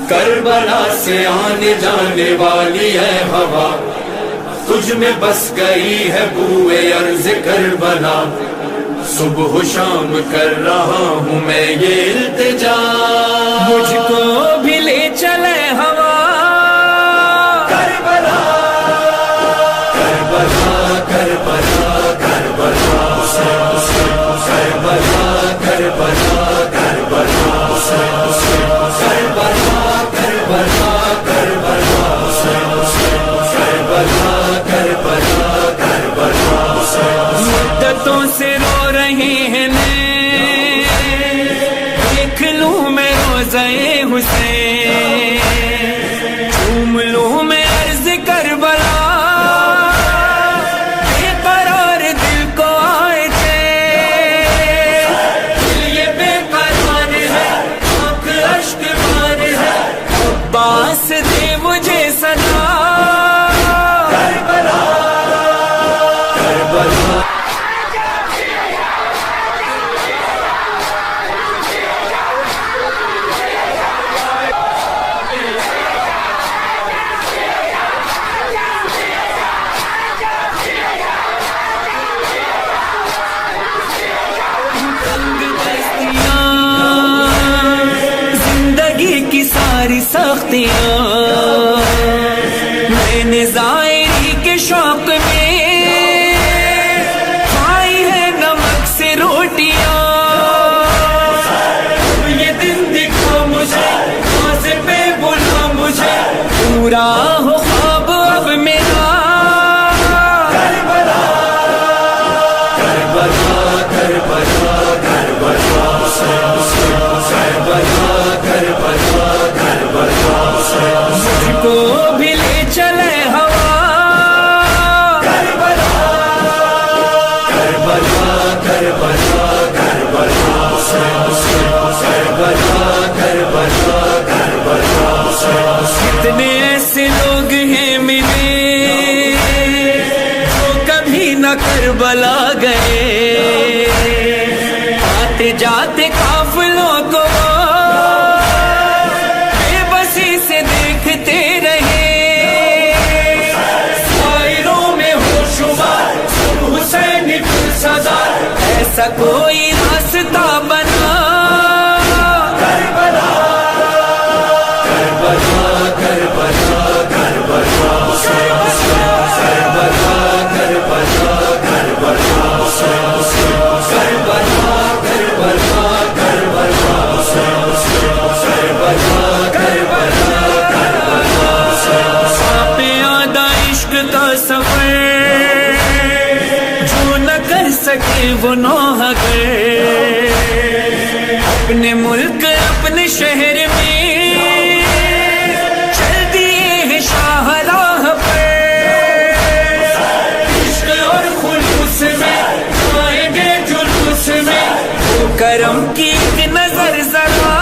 کربلا سے آنے جانے والی ہے ہوا، تجھ میں بس گئی ہے بوئے عرض کربلا، صبح و شام کر رہا ہوں میں یہ التجا، مجھ کو بھی لے چلے ہوا، کربلا کربلا کربلا کربلا کربلا کربلا کربلا مدتوں سے رو رہے ہیں دیکھ لوں میں روزہ حسین، چوم لوں میں عرض کربلا، بے قرار دل کو آئے تھے، دل یہ بے قرار ہے، آنکھ اشک بار ہے، عباس دے مجھے صدا، کربلا کربلا زندگی کی ساری سختیاں میں نے ظاہری کے شوق میں کھائی ہے نمک سے روٹیاں، یہ دن دکھا مجھے واضح پہ بلا مجھے، پورا ہو خواب اب میرا، کربلا کربلا کربلا کربلا کربلا کربلا مجھ کو بھی لے چلے ہوا، کربلا کربلا کربلا کربلا کربلا کربلا کتنے ایسے لوگ ہیں ملے جو کبھی نہ کربلا گئے، آتے جاتے قافلوں کو بے بسی سے دیکھتے رہے، سائروں میں ہو شمار حسین پھر صدا، ایسا کوئی راستہ بنا، کربلا کربلا کربلا کربلا کربلا کربلا کربلا سکے وہ نوح گئے، اپنے ملک اپنے شہر میں چل دیے ہیں شاہراہ پہ، عشق اور خلوص میں آئیں گے جلوس میں، وہ کرم کی ایک نظر ذرا،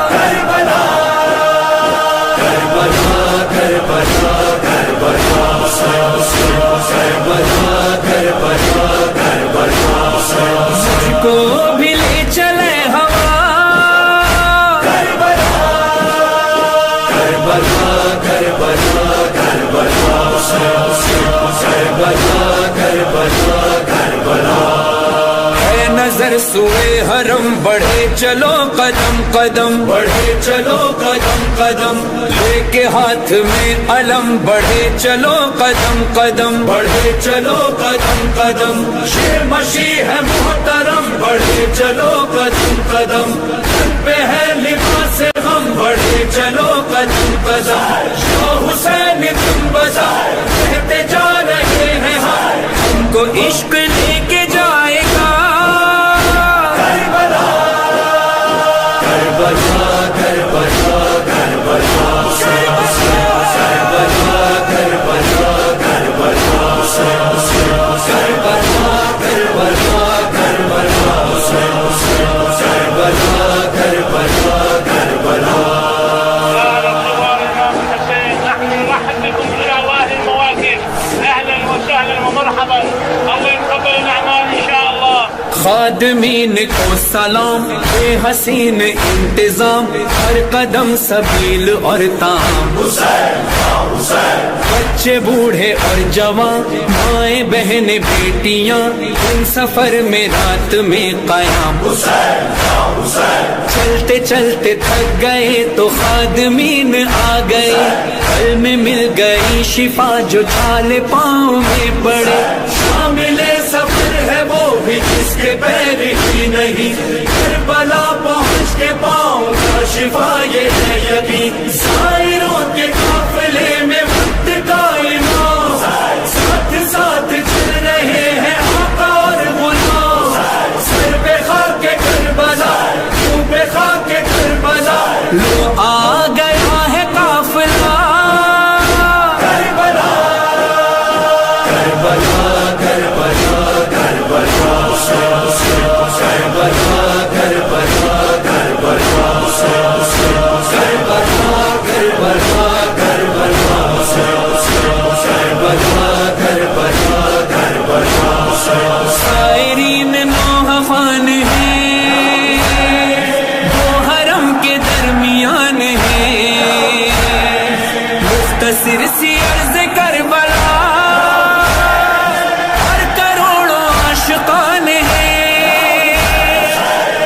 کربلا کربلا کربلا کربلا مجھ کو بھی لے چلے ہوا، کربلا کربلا کربلا کربلا کربلا کربلا ہے نظر سوئے حرم، بڑھے چلو قدم قدم، بڑھے چلو قدم قدم، لے کے ہاتھ میں علم، بڑھے چلو قدم قدم، بڑھے چلو قدم قدم، شیر مشی ہے محترم، بڑھے چلو قدم قدم، تن پہ ہے لباس غم، بڑھے چلو قدم قدم، شاہ حسین تم بجا کہتے جا رہے ہیں ہم کو عشق لے کے جائے گا، کربلا کربلا کربلا کربلا کربلا خادمین کو سلام، بے حسین انتظام، ہر قدم سبیل اور تام، بچے بوڑھے اور جوان، مائیں بہنیں بیٹیاں، ان سفر میں رات میں قیام، چلتے چلتے تھک گئے تو خادمین آ گئے، پل میں مل گئی شفا جو چھالے پاؤں میں پڑے، شامل سفر ہے وہ بھی جس کے پیر ہی نہیں، کربلا پہنچ کے پاؤں کا شفا یہ ہے یقین، زائروں کے قافلے میں وقت کا امام، ساتھ ساتھ چل رہے ہیں آقا اور غلام، سر پہ خاک کربلا، منہ پہ خاک کربلا، لو آ گیا ہے قافلہ، کربلا کربلا کربلا کربلا سائرین نوح خوان ہیں، دو حرم کے درمیان ہیں، مختصر سی عرض کربلا اور کروڑوں عاشقان ہیں،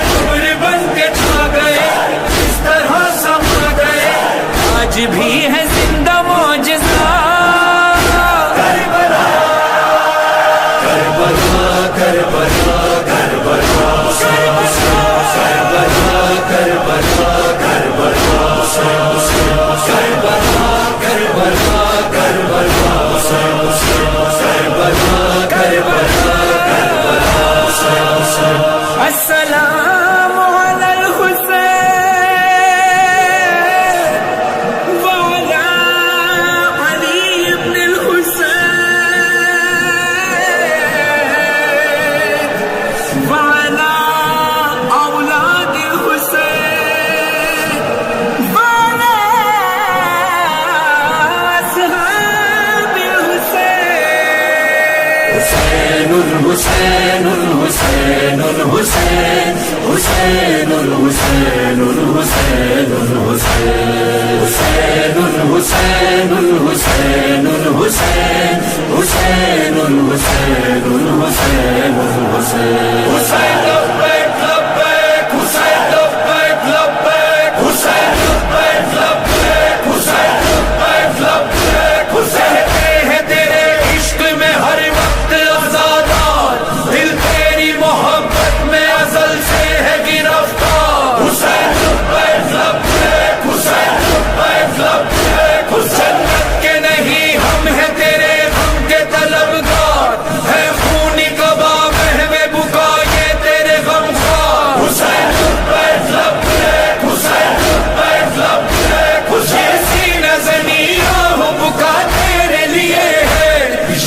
عمر بن کے چھا گئے اس طرح سما گئے، آج بھی ہے زندہ معجزہ، کربلا کربلا کربلا کربلا کربلا کربلا کربلا السلام علی الحسین وعلی علی ابن الحسین وعلی اولاد الحسین وعلی اصحاب الحسین، الحسین الحسین الحسین الحسین الحسین الحسین الحسین الحسین الحسین الحسین حسین الحسین الحسین الحسین حسین لبیک لبیک حسین لبیک لبیک حسین لبیک لبیک حسین لبیک لبیک حسین ہے تیرے عشق میں ہر وقت آزادار، دل تیری محبت میں ازل سے ہے گرفتار، حسین لبیک لبیک حسین لبیک لبیک جنت کے نہیں ہم ہیں تیرے غم کے طلبگار، ہے خونی کباب مہوے بکا یہ تیرے غم خوار، حسین لبیک لبیک حسین لبیک لبیک یہ سینہ زنی آہ بکا تیرے لیے ہے،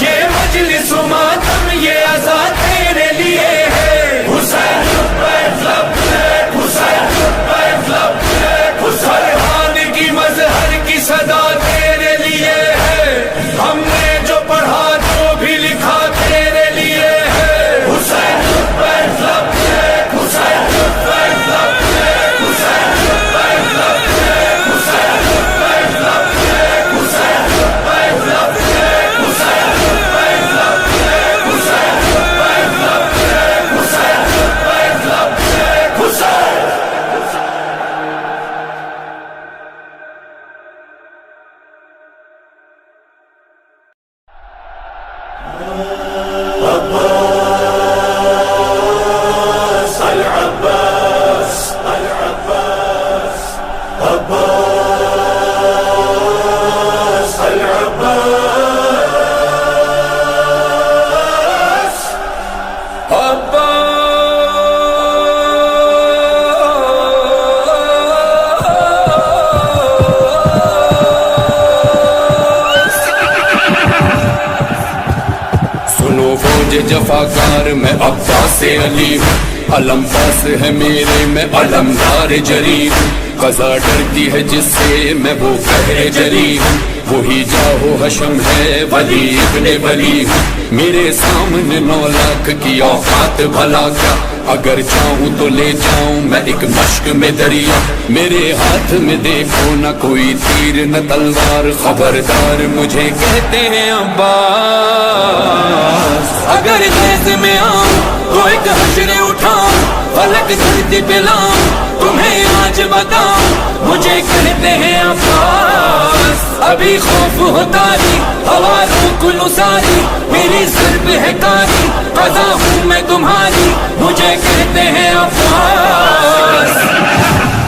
یہ مجلس و ماتم یہ عزا تیرے لیے ہے، حسین لبیک لبیک حسین لبیک لبیک فرحان کی مظہر کی صدا تیرے لیے ہے، ہم نے جو پڑھا جو بھی لکھا تیرے لیے ہے، حسین لبیک لبیک حسین لبیک لبیک حسین لبیک لبیک حسین لبیک لبیک حسین لبیک لبیک حسین لبیک لبیک حسین لبیک لبیک حسین لبیک لبیک حسین العباس العباس عباس العباس سنو فوج جفاکار میں عباس علی ہوں، علم پاس ہے میرے میں علمدار جری ہوں، قضا ڈرتی ہے جس سے میں وہ قہر جری ہوں، وہی جاہو حشم ہے ولی ابن ولی ہوں میرے سامنے 9 لاکھ کی اوقات بھلا کیا اگر چاہوں تو لے جاؤں میں ایک مشق میں دریا میرے ہاتھ میں دیکھو نہ کوئی تیر نہ تلوار خبردار مجھے کہتے ہیں عباس اگر دیس میں آؤں تو ایک حشر اٹھاؤں فلک دھرتی پہ لاؤں تمہیں آج بتاؤں مجھے کہتے ہیں عباس ابھی خوف ہوتا ہی ہوا روک لو ساری میری ضرب ہے کاری قضا ہوں میں تمہاری مجھے کہتے ہیں عباس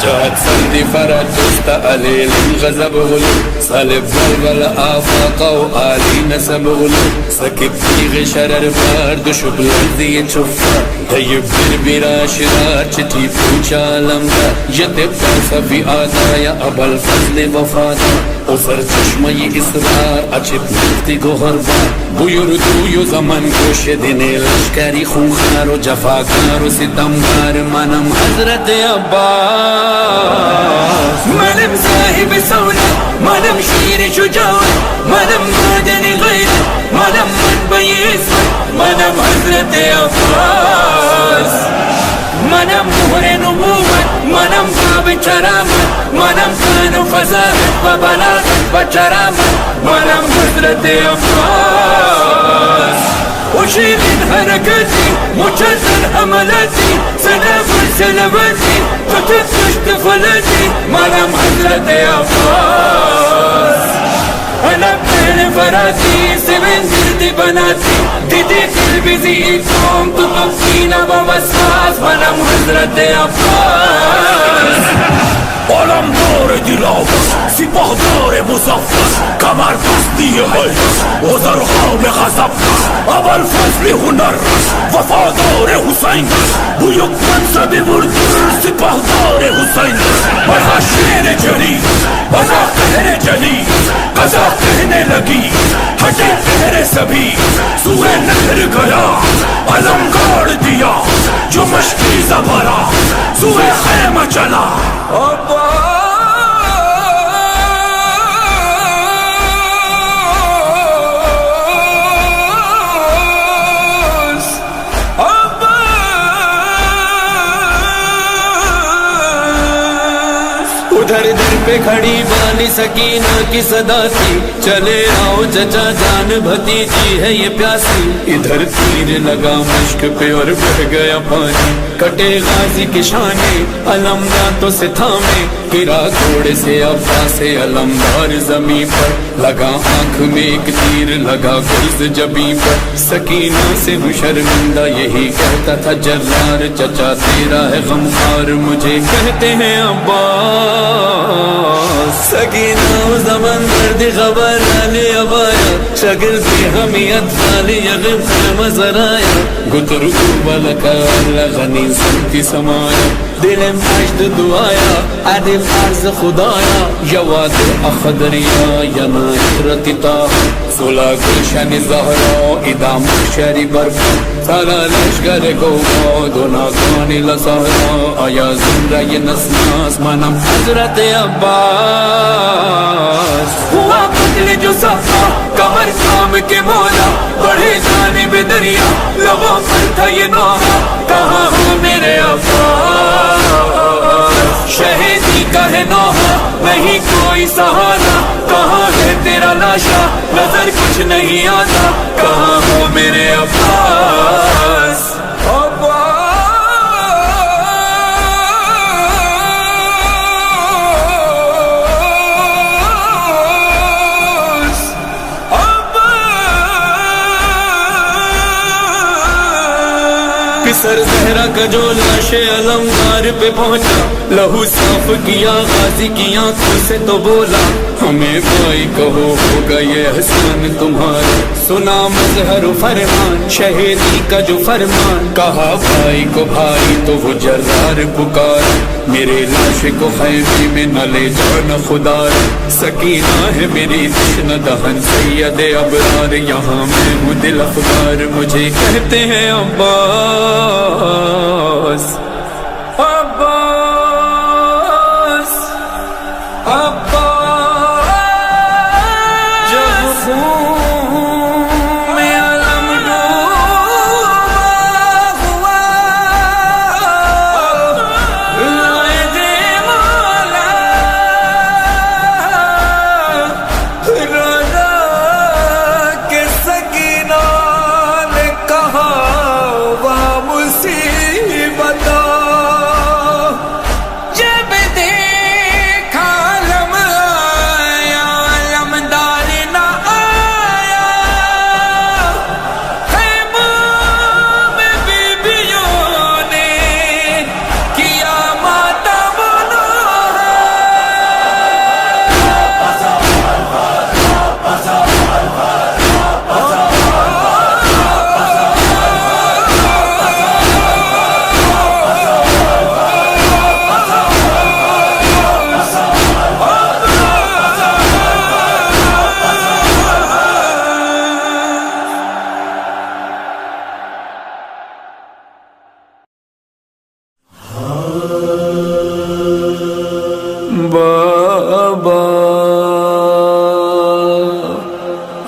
جاءت سردي فرجست أليل غزب غلو صلب بلبل آفاق وآلي نسب غلو سكب في غشرر بارد شبل الذي يتشفى طيب بربرا شرار چتي پوچا لمدار يتبقى في آدايا أبا الفضل وفادا اسر چشمه اصرار اچپ مفتی گوهربار بویردوی و زمن گوش دین لشکری خونخار و جفاکار و ستمگار منم حضرت عباس منم صاحب سولا منم شیر شجاعت منم مادن غیرت منم منبع عصمت منم حضرت عباس منم مهر نبوت منم باب کرامت منم خان و فضاحت و بلاغت و کرامت منم حضرت عباس اشیل حرکتی مجزن حملتی سنفر سلوتی تتشت فلتی منم حضرت عباس انا پہن فراتی سمن دردی بناتی دیدی قلبی زیتوں تو تفکینا و وسواس منم حضرت عباس علمدار دلاوس سپاهدار مظفر کمر بستی حیدر وزرخام غضب اول فضل هنر وفادار حسین bu yok mansa bir vurdur سپاهدار حسین bana şiir جلی bana قهر جلی قضا کہنے لگی ہٹے پہرے سبھی سوئے نہر گیا علم گاڑ دیا جو مشکی زبرا سوئے خیمہ چلا ادھر در پہ کھڑی بانی سکینہ کی صدا تھی چلے آؤ چچا جان بھتیجی ہے یہ پیاسی ادھر تیر لگا مشک پہ اور بہ گیا پانی کٹے غازی کی شانے علمداتوں سے تھامے گرا گھوڑے سے عباس علمدار زمین پر لگا آنکھ میں ایک تیر لگا گرز جبیں پر سکینہ سے ہوں شرمندہ یہی کہتا تھا جرار چچا تیرا ہے غمخوار مجھے کہتے ہیں عباس سکینہ و زمن درد خبر علی ابایا شکل کی حمیت خالی یغم خرم زرایا گترکو بلکا لغنی سنتی سمایا دلم عشد دعایا عدم عرض خدایا یواد اخدریا ینا عطرت تاہ سولا گلشن زہرا ادام شری برفا سالا لشگر گوگا دوناکانی لسہرا آیا زمرہ نسناس منم حضرت عباس ہوا قتل جو صفا کمر کام کے مولا بڑھے جانب دریا لبوں پر تھا یہ نوحہ کہاں ہو میرے عباس شہیدی کا ہے نوحہ نہیں کوئی سہارا کہاں ہے تیرا لاشا نظر کچھ نہیں آتا کہاں ہو میرے عباس سر زہرا کا جو لاش علمدار پہ پہنچا لہو صاف کیا غازی کی آنکھوں سے تو بولا ہمیں بھائی کہو ہوگا یہ احسان تمہارا سنا مظہر و فرمان شہیدی کا جو فرمان کہا بھائی کو بھائی تو وہ جرار پکارا میرے لاش کو خیمے میں نہ لے جانا خدا سکینہ ہے میری تشنہ دہن سید ابرار یہاں میں ہوں دل افگار مجھے کہتے ہیں عباس عباس عباس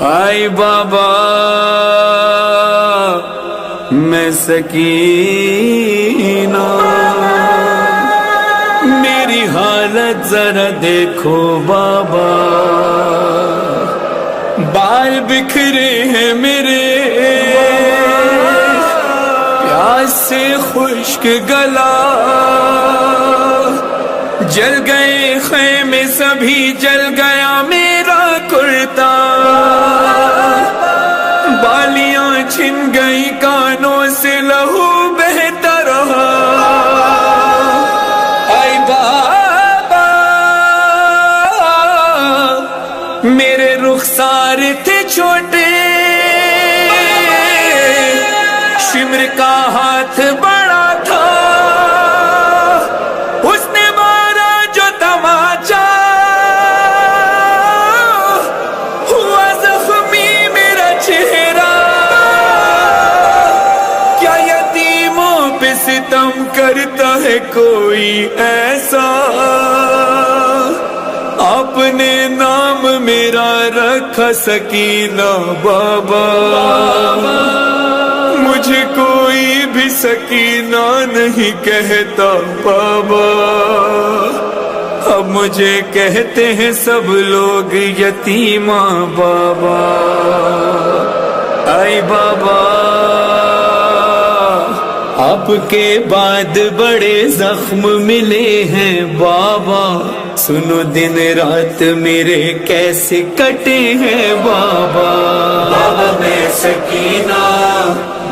آئی بابا میں سکینہ، میری حالت ذرا دیکھو بابا، بال بکھرے ہیں میرے، پیاس سے خشک گلا، جل گئے خیمے سبھی، جل گیا میرا کرتا، بالیاں چھن گئی کانوں سے لہو بہتا رہا، اے بابا میرے رخسار تھے چھوٹے، شمر کا ہاتھ بڑا تھا، اس نے مارا جو تماچا، ہوا زخمی میرا چہرہ، کیا یتیموں پہ ستم کرتا ہے کوئی ایسا، آپ نے نام میرا رکھا سکینہ بابا، مجھے کوئی بھی سکینہ نہیں کہتا بابا، اب مجھے کہتے ہیں سب لوگ یتیمہ بابا، اے بابا آپ کے بعد بڑے زخم ملے ہیں بابا، سنو دن رات میرے کیسے کٹے ہیں بابا، بابا میں سکینہ،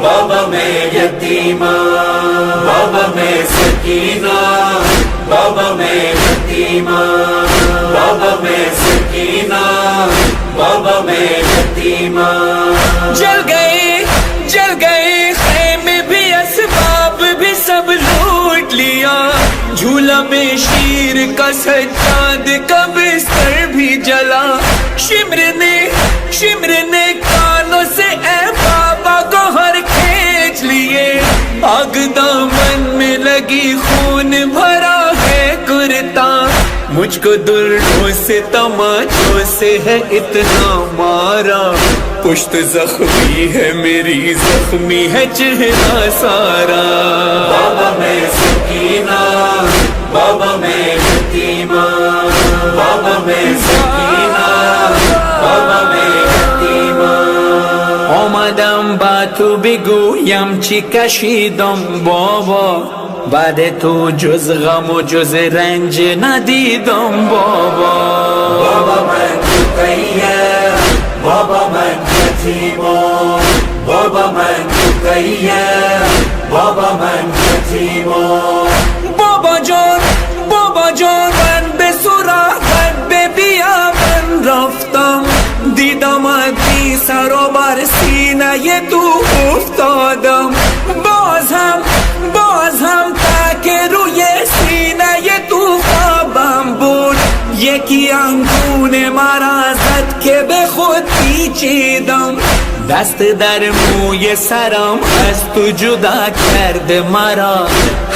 بابا میں یتیمہ، بابا میں سکینہ، بابا میں یتیمہ، بابا میں سکینہ، بابا میں یتیمہ، جل گئے خیمے بھی، اسباب بھی سب لوٹ لیا، جھولا میں شیر کا سجاد کا بستر بھی جلا، شمر نے کانوں سے اے بابا گوہر کھینچ لیے، آگ دامن میں لگی خون بھرا ہے کرتا، مجھ کو دردوں سے تماچوں سے ہے اتنا مارا، پشت زخمی ہے میری، زخمی ہے چہرہ سارا، بابا میں سکینہ، بابا میں یتیمہ، بابا میں سکینہ، بابا میں یتیمہ، آمدم با تو بگویم چی کشیدم بابا، بعد تو جز غم و جز رنج ندیدم بابا، بابا من رقیہ، بابا من یتیمہ، بابا من رقیہ، بابا من یتیمہ، بابا جان من به سراغت به بیابان رفتم، دیدم ادی سر و بر سینه تو افتادم، باز هم تک روی سینه تو خوابم بود، یکی انگون مرا زد که به خود پیچیدم، دست در موی سرم از تو جدا کرد مرا،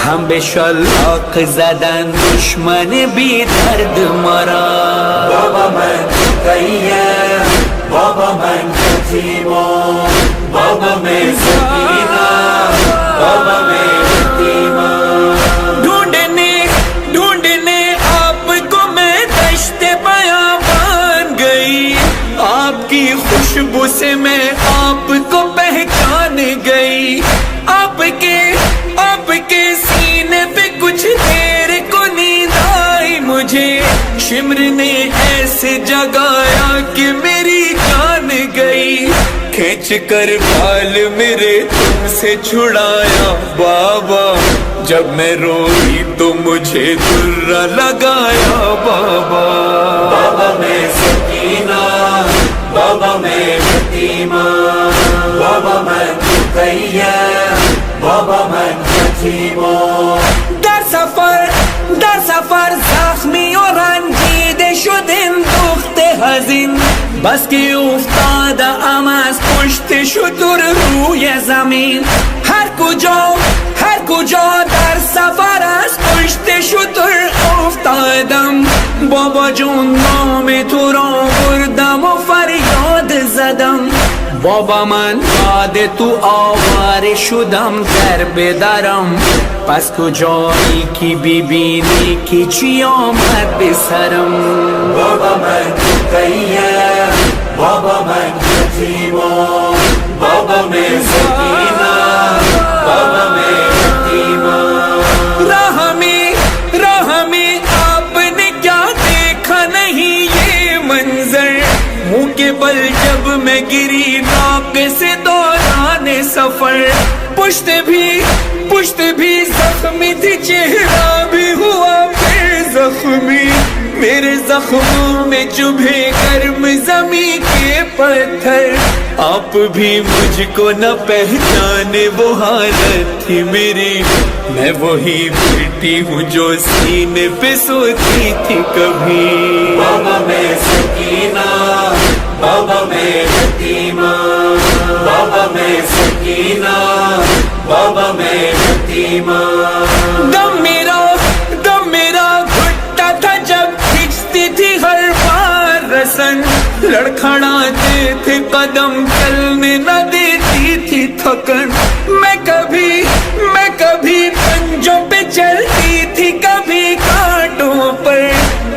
هم به شلاق زدن دشمن بی درد مرا، بابا من رقیہ، بابا من یتیمہ، بابا میں سکینہ، بابا میں یتیمہ، ڈھونڈنے آپ کو میں دشت بیابان گئی، آپ کی خوشبو سے میں آپ کو پہچان گئی، آپ کے سینے پہ کچھ دیر کو نیند آئی مجھے، شمر نے ایسے جگایا کہ میری جان گئی، کھینچ کر بال میرے تم سے چھڑایا بابا، جب میں روئی تو مجھے درہ لگایا بابا، بابا میں سکینہ، بابا میں یتیمہ، بابا من رقیہ، بابا من یتیمہ، در سفر زخمی و رنجیده شد این دخت حزین، بس که افتاده ام از پشت شتر روی زمین، هر کجا در سفر از پشت شتر افتادم، بابا جون نام تو را بردم و فریاد زدم، بابامın vade tu avare şudam derbedarım پس کجایی کی ببینی که چی آمد به سرم بابا من قیم بابا من یتیمم بابا میں سکینہ بابا میں یتیمم راہ میں آپ نے کیا دیکھا نہیں یہ منظر منہ کے بل جب میں گری ناک سے دوران سفر پشت بھی زخمی تھی چہرہ بھی ہوا پھر زخمی میرے زخموں میں چبھے گرم زمین کے پتھر آپ بھی مجھ کو نہ پہچانے وہ حالت تھی میری میں وہی بیٹی ہوں جو سینے پہ سوتی تھی کبھی بابا میں سکینہ بابا میں یتیمہ بابا میں سکینہ بابا میں یتیمہ دم میرا گھٹتا تھا جب کھینچتی تھی ہر بار رسن لڑکھڑاتے تھے قدم چلنے نہ دیتی تھی تھکن میں کبھی پنجوں پہ چلتی تھی کبھی کانٹوں پر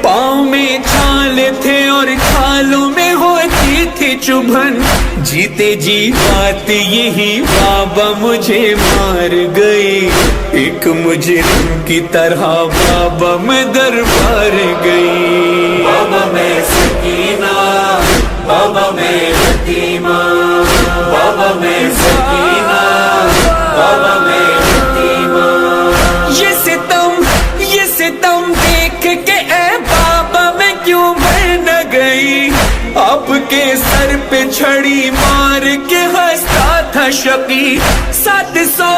پاؤں میں چھالے تھے اور چھالوں میں ہوتی تھی چبھن جیتے جی بات یہی بابا مجھے مار گئی ایک مجرم کی طرح بابا میں دربار گئی بابا میں سکینہ بابا میں یتیمہ بابا میں سکینہ بابا میں یتیمہ یہ ستم دیکھ کے اے بابا میں کیوں مر نہ گئی آپ کے سر پہ چھڑی مار کے ہنستا تھا شقی 700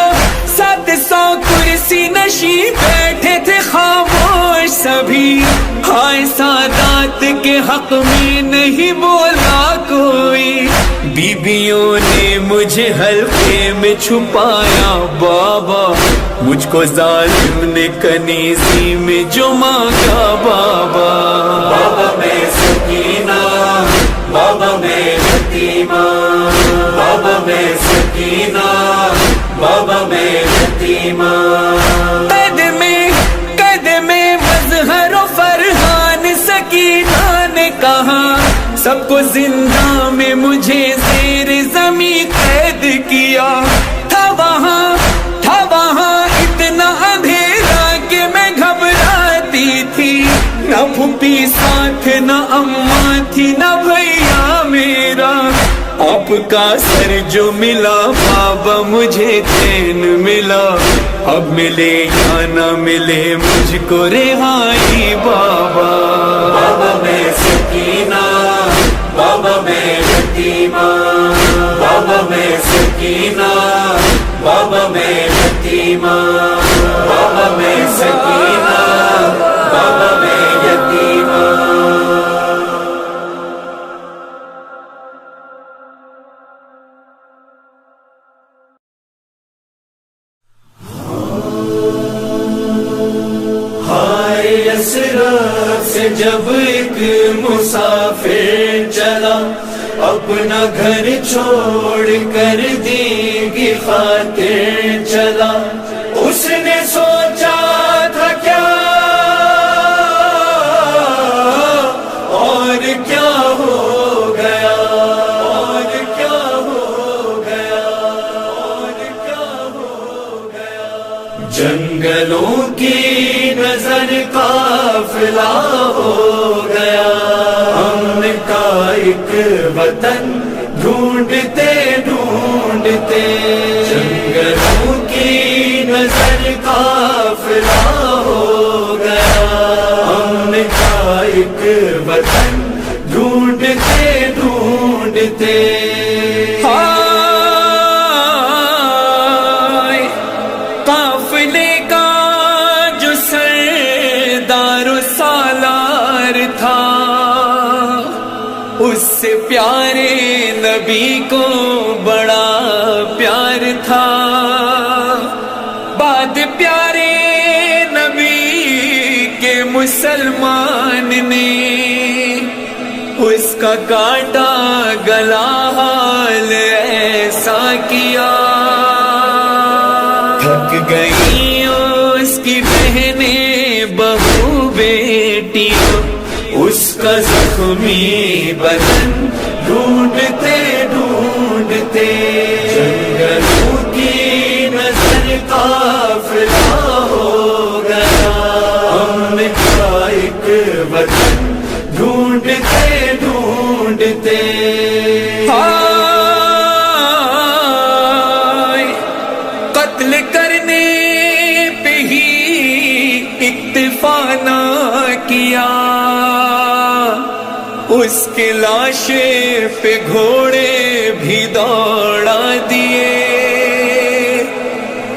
کرسی نشیں بیٹھے تھے خاموش سبھی ہائے سادات کے حق میں نہیں بولا کوئی بیبیوں نے مجھے حلقے میں چھپایا بابا مجھ کو ظالم نے کنیزی میں جو مانگا بابا بابا میں سکینہ بابا میں یتیمہ بابا میں سکینہ بابا میں یتیمہ قد میں مظہر و فرحان سکینہ نے کہا سب کو زندہ میں مجھے زیر زمین قید کیا تھا وہاں اتنا اندھیرا کہ میں گھبراتی تھی نہ پھوپھی ساتھ نہ اماں تھی نہ بھیا میرا آپ کا سر جو ملا بابا مجھے چین ملا اب ملے یا نہ ملے مجھ کو رہائی بابا بابا میں سکینہ بابا میں یتیمہ بابا میں سکینہ بابا میں یتیمہ بابا میں سکینہ بابا میں یتیمہ اسرف سے جب ایک مسافر چلا اپنا گھر چھوڑ کر دیگی خاطر چلا اس نے سوچا تھا کیا اور کیا ہو گیا اور کیا ہو گیا اور کیا ہو گیا جنگلوں کی نظر قافلہ ہو گیا امن کا ایک وطن ڈھونڈتے ڈھونڈتے جنگلوں کی نظر قافلہ ہو گیا امن کا ایک وطن ڈھونڈتے ڈھونڈتے قافلے کا جو سردار و سالار تھا اس سے پیارے نبی کو بڑا پیار تھا بعد پیارے نبی کے مسلمان نے اس کا کاٹا گلا حال ایسا کیا، تھک گئی اس کی بہنیں بہو بیٹی، اس کا زخمی بدن ڈھونڈتے ڈھونڈتے جنگلوں کی نظر قافلہ ہو گیا، ہم کا ایک وطن ڈھونڈتے ڈھونڈتے۔ قتل کرنے پہ ہی اکتفا نہ کیا، اس کے لاشے پہ گھوڑے بھی دوڑا دیے،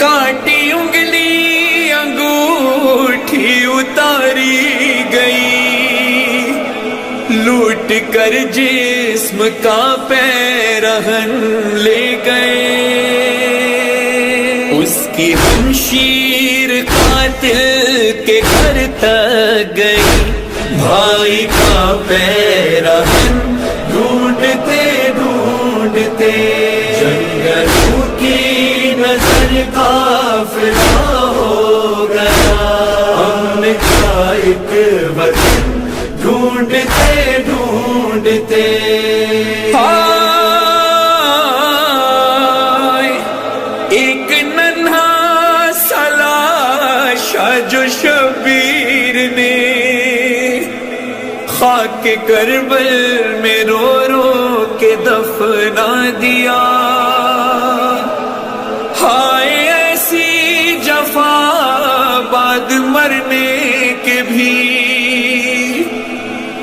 کاٹی انگلی انگوٹھی اتاری گئی، لوٹ کر جسم کا پیرہن لے گئے، اس کی ہمشیر قاتل کے گھر تک گئی، بھائی کا پیرہن ڈھونڈتے ڈھونڈتے جنگلوں کی نظر قافلہ ہو گیا، ہم کا ایک وطن ڈھونڈتے ڈھونڈتے۔ ایک ننھا سا لاشا جو شبیر نے خاک کربل میں رو رو کے دفنا دیا، ہائے ایسی جفا بعد مرنے کے بھی،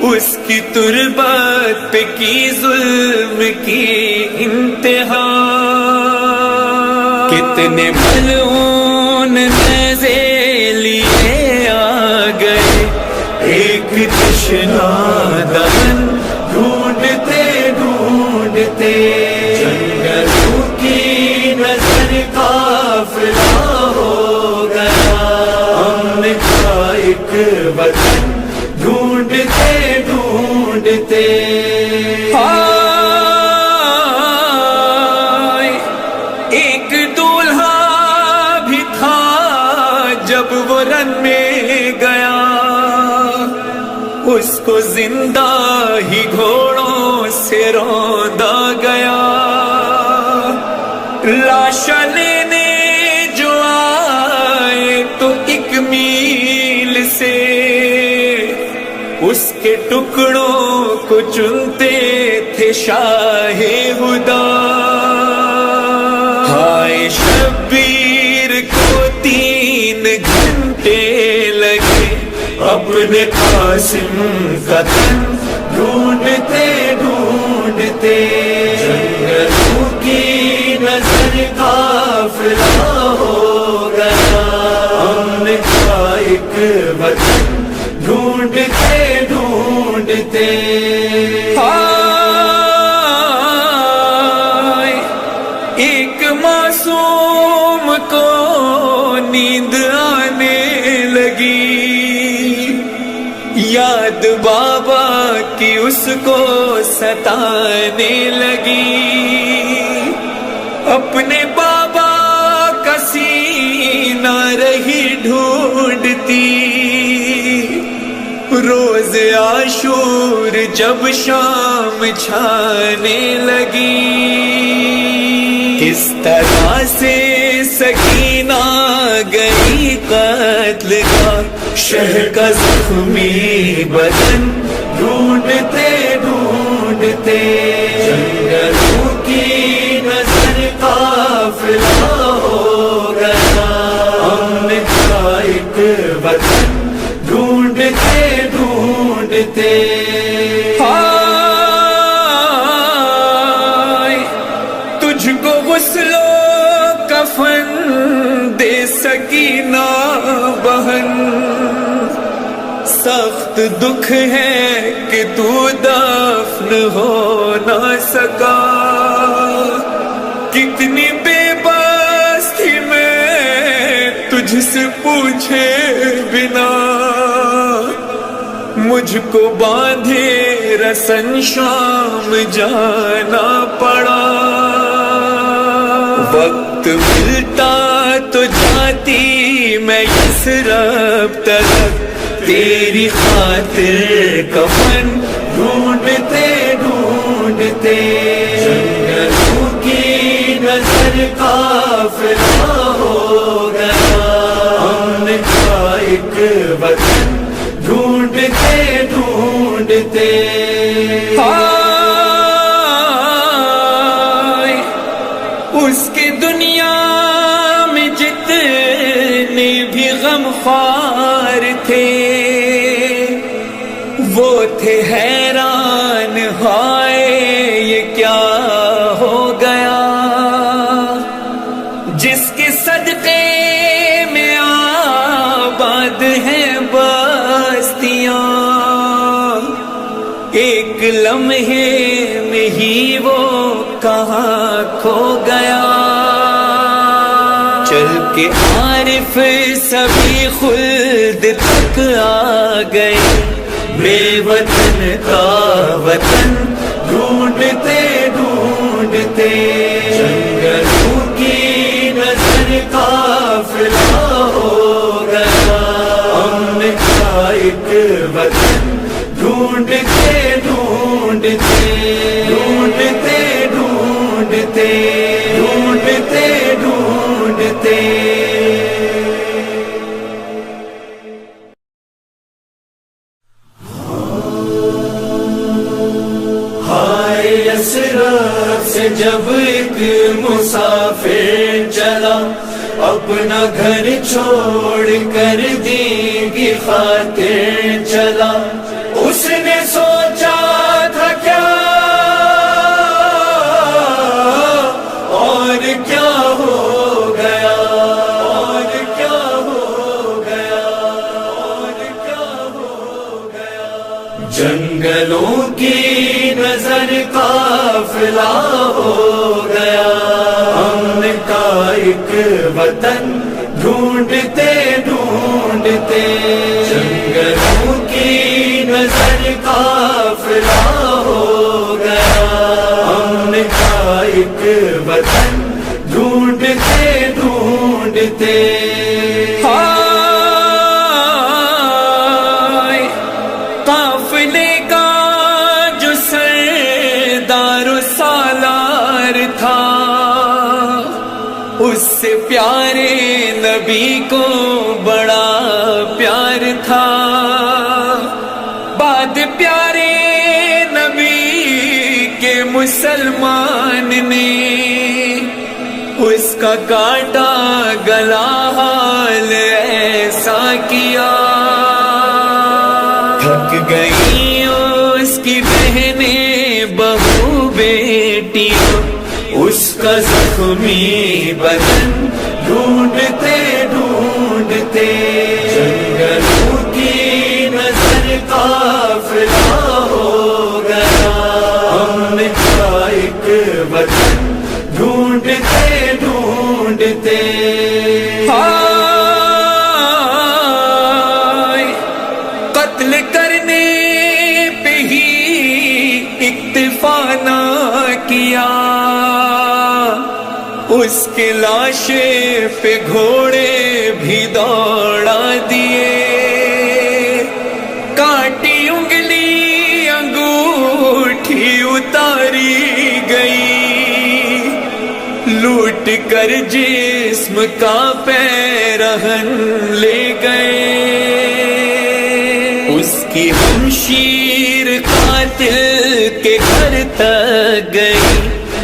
اس کی تربت پہ کی ظلم کی انتہا، کتنے ملعون نیزے لیے آ گئے، ایک تشنا دہن ڈھونڈتے ڈھونڈتے جنگلوں کی نظر قافلہ ہو گیا، ہم کا ایک وطن ڈھونڈتے ڈھونڈتے۔ ایک دولہا بھی تھا جب وہ رن میں گیا، اس کو زندہ ہی گھوڑوں سے روندا گیا، لاشا لینے جو آئے تو ایک میل سے اس کے ٹکڑوں کو چنتے تھے شاہ ہدا، ہائے شبیر کو 3 گھنٹے لگے اپنے قاسم کا تن ڈھونڈتے ڈھونڈتے، جنگلوں کی نظر قافلہ ہو گیا، ہم کا ایک وطن ڈھونڈتے ڈھونڈتے۔ ایک معصوم کو نیند آنے لگی، یاد بابا کی اس کو ستانے لگی، اپنے بابا کا سینہ رہی ڈھونڈتی، روز عاشور جب شام چھانے لگی، کس طرح سے سکینہ گئی قتل کا، شہر کا زخمی بدن ڈھونڈتے ڈھونڈتے جنگلوں کی نظر قافلہ ہو گیا، ہم کا ایک وطن ڈھونڈتے ڈھونڈتے۔ تجھ کو غسل و کفن دے سکینہ بہن، سخت دکھ ہے کہ تو دفن ہو نہ سکا، کتنی بے بس تھی میں تجھ سے پوچھے بنا، مجھ کو باندھے رسن شام جانا پڑا، وقت ملتا تو جاتی میں یثرب طرف، تیری خاطر کفن ڈھونڈتے ڈھونڈتے جنگلوں کی نظر قافلہ ہو گیا، امن کا ایک وطن ڈھونڈتے ڈھونڈتے۔ ہائے اس کی دنیا میں جتنے بھی غمخوار تھے وہ تھے حیران، ہائے یہ کیا ہو گیا، جس کے صدقے میں آباد ہیں بستیاں، ایک لمحے میں ہی وہ کہاں کھو گیا، چل کے عارف سبھی خلد تک آ گئے، بے وطن کا وطن ڈھونڈتے ڈھونڈتے جنگلوں کی نظر قافلہ ہو گیا، امن کا ایک وطن ڈھونڈتے ڈھونڈتے ڈھونڈتے ڈھونڈتے ڈھونڈتے ڈھونڈتے۔ یثرب سے جب ایک مسافر چلا، اپنا گھر چھوڑ کر دین کی خاطر چلا، اس نے سوچا تھا کیا اور کیا ہو گیا، اور کیا ہو گیا، اور کیا ہو گیا، جنگلوں کی نظر قافلہ ہو گیا، امن کا ایک وطن ڈھونڈتے ڈھونڈتے جنگلوں کی نظر قافلہ ہو گیا، امن کا ایک وطن ڈھونڈتے ڈھونڈتے۔ قافلے کا جو سردار و سالار تھا، اس سے پیارے نبی کو بڑا پیار تھا، بعد پیارے نبی کے مسلمان نے اس کا کاٹا گلا حال ایسا کیا، تھک گئی اس کی بہنیں بہو بیٹی، اس کا زخمی بدن ڈھونڈتے ڈھونڈتے جنگلوں کی نظر قافلہ ہو گیا، امن کا ایک وطن ڈھونڈتے ڈھونڈتے۔ قتل کرنے پہ ہی اکتفا نہ کیا، اس کے لاشے پہ گھوڑے بھی دوڑا دیے، کاٹی انگلی انگوٹھی اتاری گئی، لوٹ کر جسم کا پیرہن لے گئے، اس کی ہمشیر قاتل کے گھر تک گئی،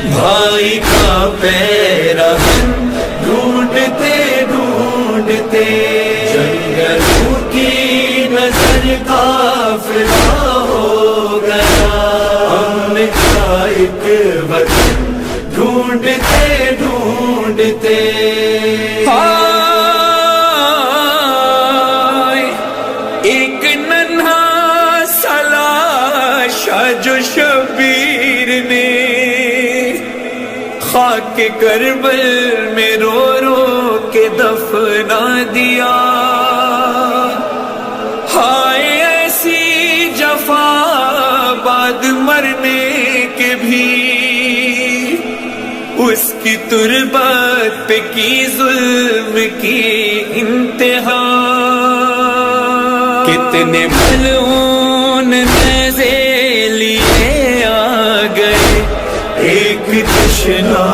بھائی کا پیرہن ڈھونڈتے ڈھونڈتے جنگلوں کی نظر قافلہ ہو گیا، امن کا ایک وطن ڈھونڈتے ڈھونڈتے۔ ایک ننھا سا لاشا جو شبیر نے خاک کربل میں رو رو کے دفنا دیا، ہائے ایسی جفا مرنے کے بھی اس کی تربت پہ کی ظلم کی انتہا. کتنے ملعون نیزے لیے آ گئے ایک تشنا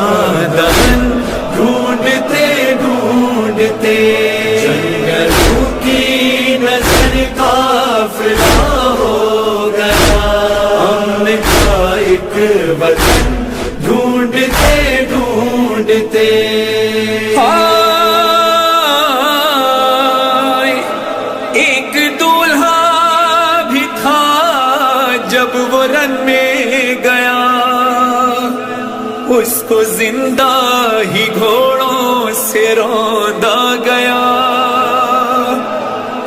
دہن ڈھونڈتے ڈھونڈتے. جنگلوں کی نظر قافلہ ہو گیا امن کا ایک وطن ڈھونڈتے ڈھونڈتے. ایک دولہا بھی تھا جب وہ رن میں گیا اس کو زندہ ہی گھوڑوں سے روندا گیا.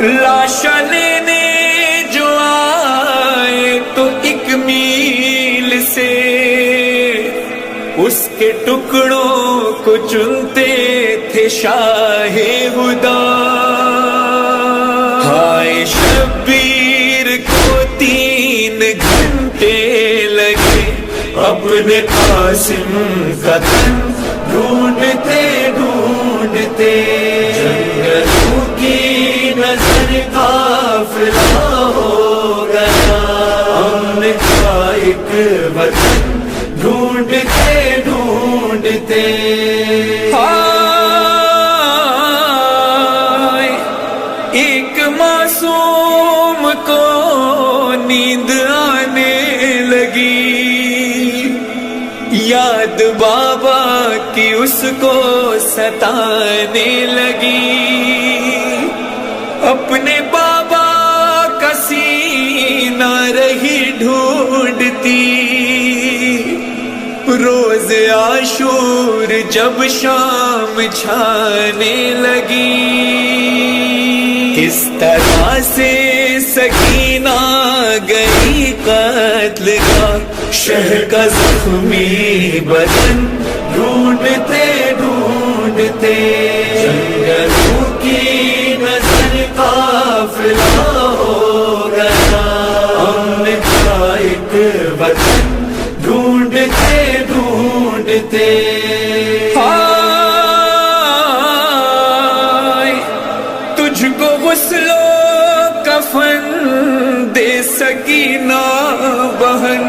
لاشا لینے جو آئے تو 1 میل سے اس کے ٹکڑوں کو چنتے تھے شاہ ہدا. ہائے شبیر کو 3 گھنٹے لگے اپنے قاسم کا تن ڈھونڈتے ڈھونڈتے. جنگلوں کی نظر قافلہ ہو گیا امن کا ایک وطن ڈھونڈتے ڈھونڈتے. ایک معصوم کو نیند آنے لگی یاد بابا کی اس کو ستانے لگی. اپنے بابا کا سینہ رہی ڈھونڈتی روز عاشور جب شام چھانے لگی. کس طرح سے سکینہ گئی قتل کا شہر کا زخمی بدن ڈھونڈتے ڈھونڈتے. جنگلوں کی نظر قافلہ ہو گیا امن کا ایک وطن ڈھونڈتے ڈھونڈتے. تجھ کو غسل و کفن دے سکینہ بہن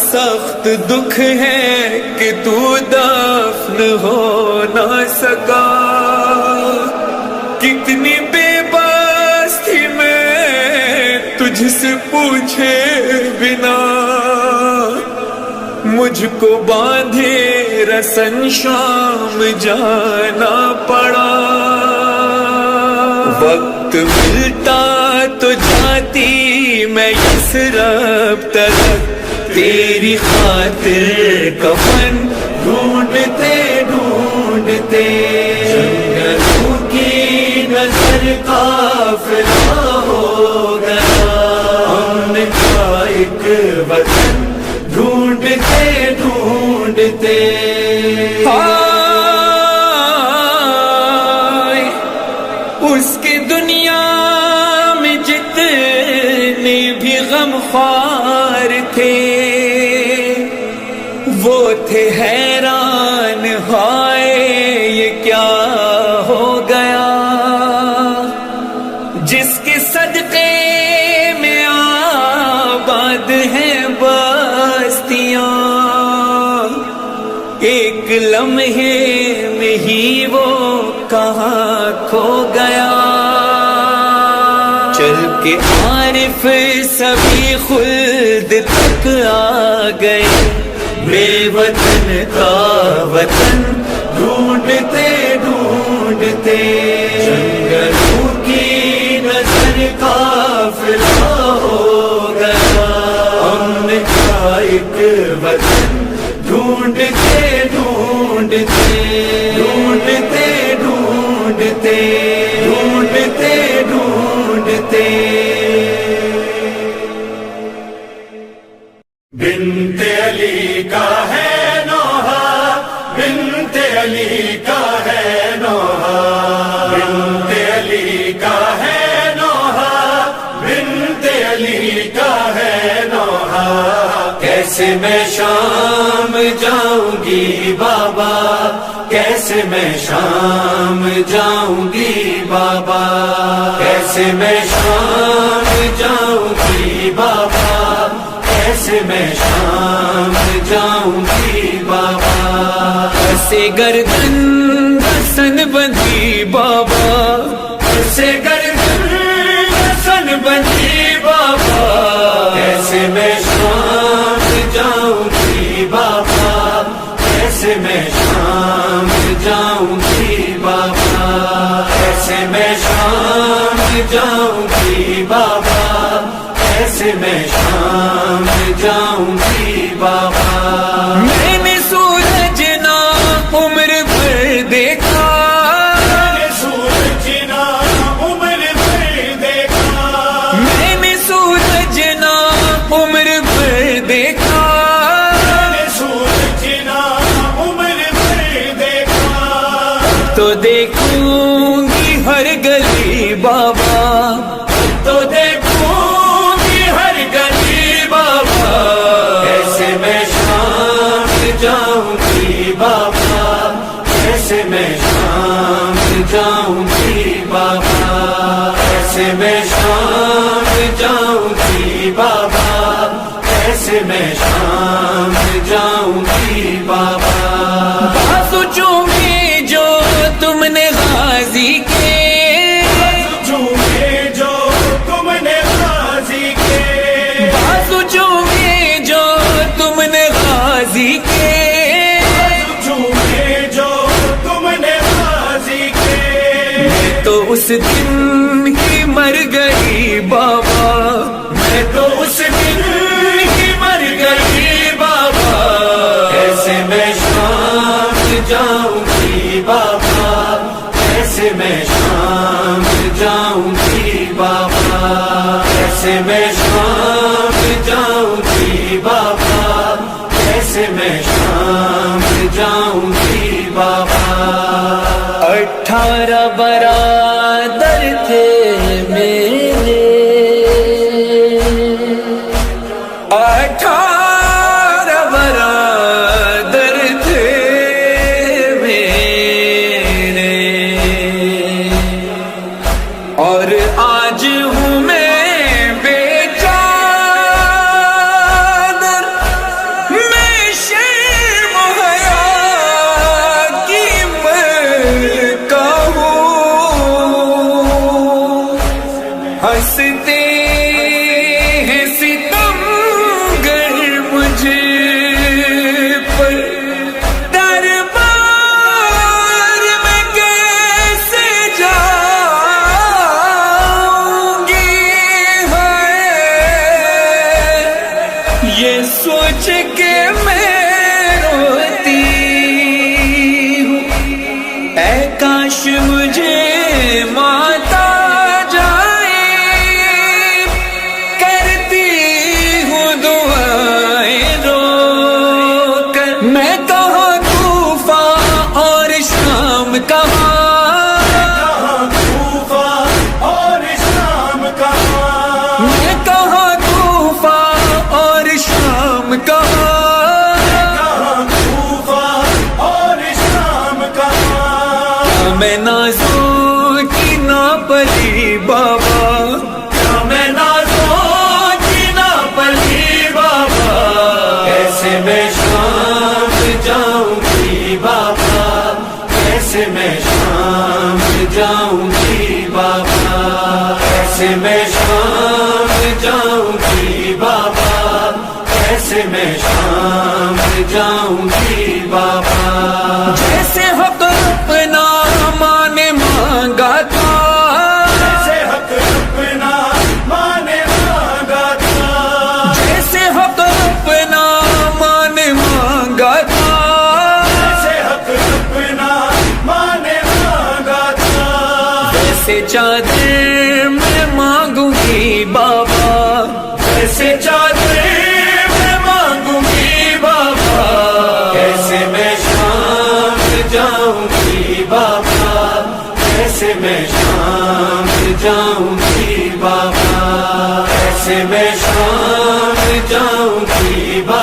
سخت دکھ ہے کہ تو دفن ہو نہ سکا. کتنی بے بس تھی میں تجھ سے پوچھے بنا مجھ کو باندھے رسن شام جانا پڑا. وقت ملتا تو جاتی میں یثرب تک تیری خاطر کفن ڈھونڈتے ڈھونڈتے. جنگلوں کی نظر قافلہ ہو گیا امن کا ایک وطن ڈھونڈتے ڈھونڈتے. اس کی دنیا میں جتنے بھی غمخوار تھے وہ تھے حیران ہائے یہ کیا ہو گیا. جس کے صدقے میں آباد ہیں بستیاں ایک لمحے میں ہی وہ کہاں کھو گیا. چل کے عارف سبھی خلد تک آ گئے بے وطن کا وطن ڈھونڈتے ڈھونڈتے. جنگلوں کی نظر قافلہ ہو گیا امن کا ایک وطن ڈھونڈتے ڈھونڈتے ڈھونڈتے ڈھونڈتے ڈھونڈتے ڈھونڈتے. بنت علی کا ہے نوحہ بنت علی کا ہے نوحہ بنت علی کا ہے نوحہ بنت علی کا ہے نوحہ. کیسے میں شام جاؤں گی بابا، کیسے میں شام جاؤں گی بابا، کیسے میں شام جاؤں گی بابا، کیسے میں شام جاؤں گی بابا، ایسے گردن حسن بندھی بابا، کیسے گردن حسن بندھی بابا، کیسے میں شام جاؤں گی بابا، کیسے میں شام جاؤں گی بابا، کیسے میں شام جاؤں گی بابا، کیسے میں شام جاؤں گی بابا، میں نے سورج نا عمر بھر دیکھا، میں نے سورج نا عمر بھر دیکھا، میں نے سورج نا عمر بھر دیکھا، میں نے سورج نا عمر بھر دیکھا، تو دیکھوں گی ہر گلی بابا، تو دیکھوں گی ہر گلی بابا، کیسے میں شام جاؤں گی بابا، کیسے میں شام جاؤں گی بابا، کیسے میں شام جاؤں گی بابا، کیسے میں شام جاؤں گی بابا، بازوچوں میں جو تم نے غازی کے، جھومے جو تم نے غازی کے، بازوچوں میں جو تم نے غازی کے، جھومے جو تم نے غازی کے، میں تو اس دن ہی مر گئی بابا، میں تو اس دن ہی مر گئی بابا، کیسے میں شام جاؤں گی بابا، کیسے میں شام جاؤں گی بابا، کیسے میں شام جاؤں گی بابا، کیسے میں شام جاؤں گی بابا، 18 برادر تھے میرے، 18 برادر تھے میرے، اور آج ہوں میں بے چادر، میں شرم و حیا کی ملکہ ہوں، ہنستے ہیں ستم گر مجھے پر، دربار میں کیسے جاؤں گی، ہے یہ سوچ کے میں روتی ہوں، اے کاش مجھے ماتا کہاں طوفا اور شام کہاں، میں کہاں طوفا اور شام کہاں، کہاں طوفا اور شام کہاں، میں نازوں کی نا پلی بابا، کیا میں نازوں کی نا پلی بابا، کیسے میں شام جاؤں گی بابا، کیسے میں شام جاؤں گی بابا، کیسے میں شام جاؤں گی بابا، کیسے میں شام جاؤں گی بابا، جیسے حق اپنا ماں نے مانگا تھا، جیسے حق اپنا ماں نے مانگا تھا، جیسے حق اپنا ماں نے مانگا تھا، جیسے حق اپنا ماں نے مانگا تھا، ویسے چادر میں مانگوں گی بابا، کیسے چادر میں مانگوں گی بابا، کیسے میں شام جاؤں گی بابا، کیسے میں شام جاؤں گی بابا، کیسے میں شام جاؤں گی بابا،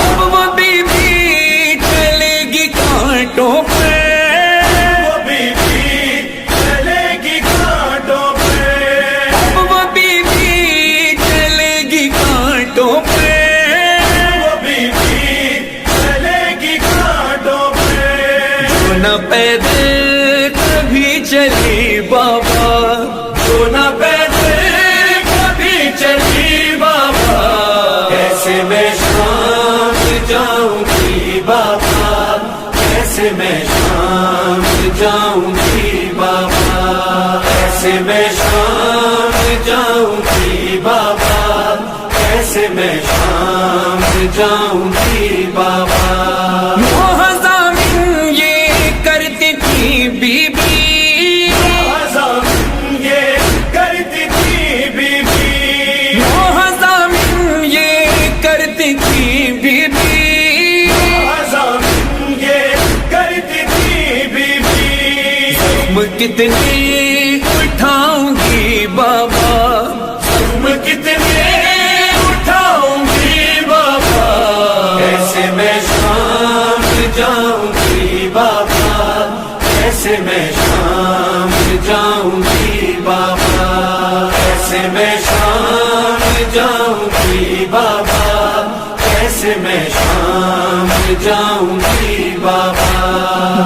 اب وہ بیوی چلے گی کانٹوں پہ، وہ بیوی چلے گی کانٹوں پہ، اب وہ بیوی چلے گی کانٹوں پہ، وہ بیوی چلے گی کانٹوں پہ، جو نہ پیدل کبھی چلی بابا، جو نہ پیدل کبھی چلی بابا، کیسے میں شام جاؤں گی بابا، کیسے میں شام جاؤں گی بابا، کیسے میں شام جاؤں گی بابا، کیسے میں شام جاؤں گی بابا۔ وہ ہضامن یہ کرتی تھی بی بی، ہضم یہ کرتی تھی بی بی، وہ ہضامن یہ کرتی تھی بی بی، ہضم یہ کرتی تھی بی بی، زخم کتنے اٹھاؤں گی بابا، زخم کتنے اٹھاؤں گی بابا، کیسے میں شام جاؤں گی بابا، کیسے میں شام جاؤں گی بابا، کیسے میں شام جاؤں گی بابا، کیسے میں شام جاؤں گی بابا۔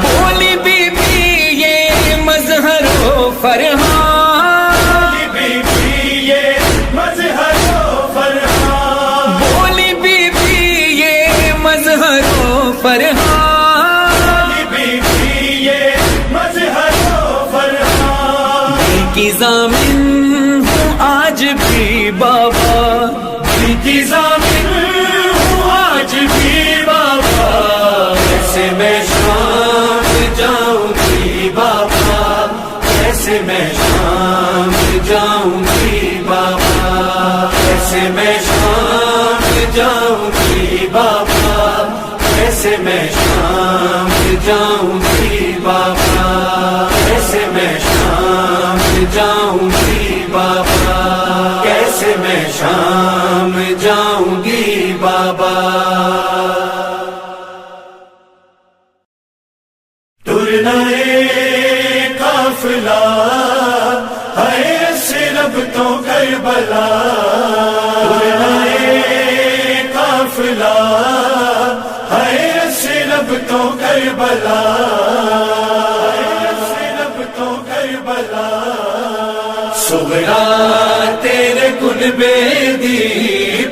بولی بی بی یہ مظہر و فرحان، بی بی یہ مظہر و فرحان، بولی بی بی یہ مظہر و فرحان، بی بی یہ مظہر و فرحان، دل کی ضامن ہوں آج بھی بابا، دل کی ضامن ہوں آج بھی بابا، کیسے میں شام جاؤں گی بابا، کیسے میں شام جاؤں گی بابا، کیسے میں شام جاؤں گی بابا، کیسے میں شام جاؤں گی بابا، کیسے میں شام جاؤں گی بابا، کیسے میں شام جاؤں گی بابا۔ ٹرنا قافلہ ہے صرف تو کربلا، ٹرنا قافلہ ہے صرف تو کربلا، صرف تو کربلا، صغرا تیرے کن بیدی